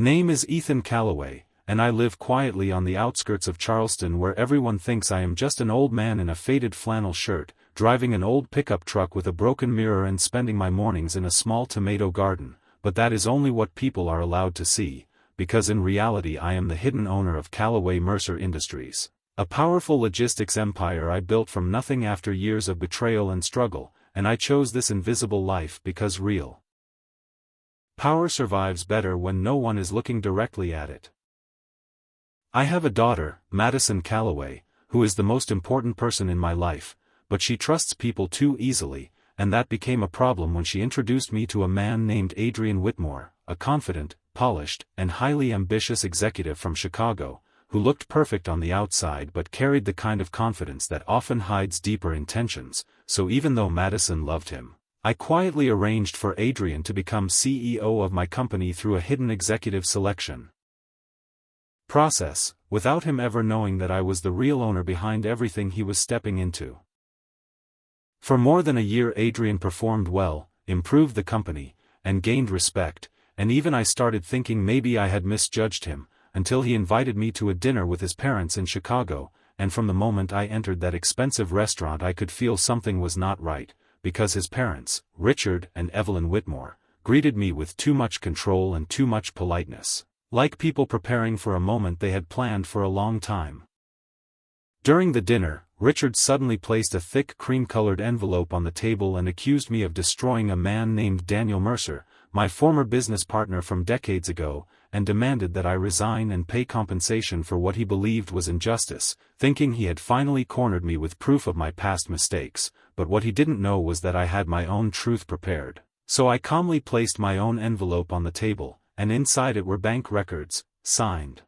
Name is Ethan Calloway, and I live quietly on the outskirts of Charleston where everyone thinks I am just an old man in a faded flannel shirt, driving an old pickup truck with a broken mirror and spending my mornings in a small tomato garden, but that is only what people are allowed to see, because in reality I am the hidden owner of Calloway Mercer Industries, a powerful logistics empire I built from nothing after years of betrayal and struggle, and I chose this invisible life because real power survives better when no one is looking directly at it. I have a daughter, Madison Calloway, who is the most important person in my life, but she trusts people too easily, and that became a problem when she introduced me to a man named Adrian Whitmore, a confident, polished, and highly ambitious executive from Chicago, who looked perfect on the outside but carried the kind of confidence that often hides deeper intentions. So even though Madison loved him, I quietly arranged for Adrian to become CEO of my company through a hidden executive selection process, without him ever knowing that I was the real owner behind everything he was stepping into. For more than a year Adrian performed well, improved the company, and gained respect, and even I started thinking maybe I had misjudged him, until he invited me to a dinner with his parents in Chicago, and from the moment I entered that expensive restaurant I could feel something was not right, because his parents, Richard and Evelyn Whitmore, greeted me with too much control and too much politeness, like people preparing for a moment they had planned for a long time. During the dinner, Richard suddenly placed a thick cream-colored envelope on the table and accused me of destroying a man named Daniel Mercer, my former business partner from decades ago, and demanded that I resign and pay compensation for what he believed was injustice, thinking he had finally cornered me with proof of my past mistakes, but what he didn't know was that I had my own truth prepared. So I calmly placed my own envelope on the table, and inside it were bank records, signed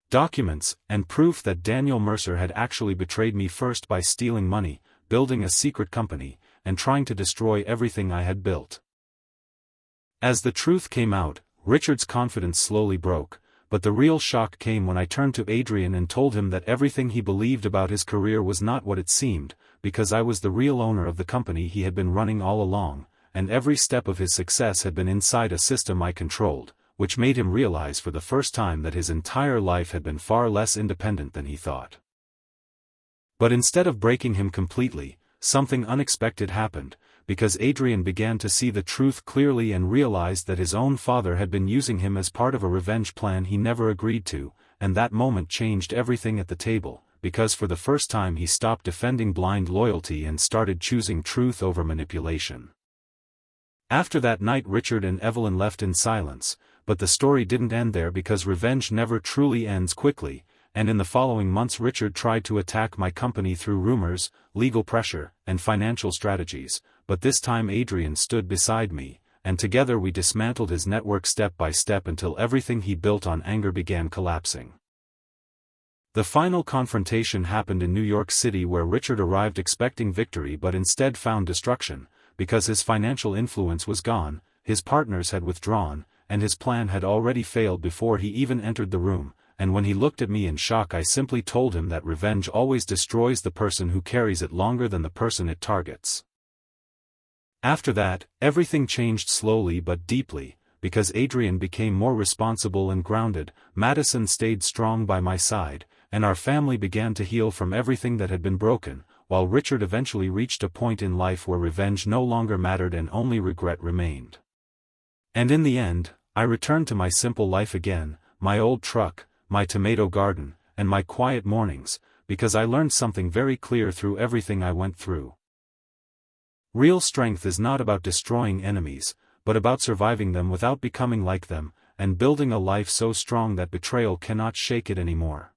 documents, and proof that Daniel Mercer had actually betrayed me, first by stealing money, building a secret company, and trying to destroy everything I had built. As the truth came out, Richard's confidence slowly broke, but the real shock came when I turned to Adrian and told him that everything he believed about his career was not what it seemed, because I was the real owner of the company he had been running all along, and every step of his success had been inside a system I controlled, which made him realize for the first time that his entire life had been far less independent than he thought. But instead of breaking him completely, something unexpected happened, because Adrian began to see the truth clearly and realized that his own father had been using him as part of a revenge plan he never agreed to, and that moment changed everything at the table, because for the first time he stopped defending blind loyalty and started choosing truth over manipulation. After that night Richard and Evelyn left in silence, but the story didn't end there, because revenge never truly ends quickly, and in the following months Richard tried to attack my company through rumors, legal pressure, and financial strategies, but this time Adrian stood beside me, and together we dismantled his network step by step until everything he built on anger began collapsing. The final confrontation happened in New York City, where Richard arrived expecting victory but instead found destruction, because his financial influence was gone, his partners had withdrawn, and his plan had already failed before he even entered the room, and when he looked at me in shock I simply told him that revenge always destroys the person who carries it longer than the person it targets. After that, everything changed slowly but deeply, because Adrian became more responsible and grounded, Madison stayed strong by my side, and our family began to heal from everything that had been broken, while Richard eventually reached a point in life where revenge no longer mattered and only regret remained. And in the end, I returned to my simple life again, my old truck, my tomato garden, and my quiet mornings, because I learned something very clear through everything I went through. Real strength is not about destroying enemies, but about surviving them without becoming like them, and building a life so strong that betrayal cannot shake it anymore.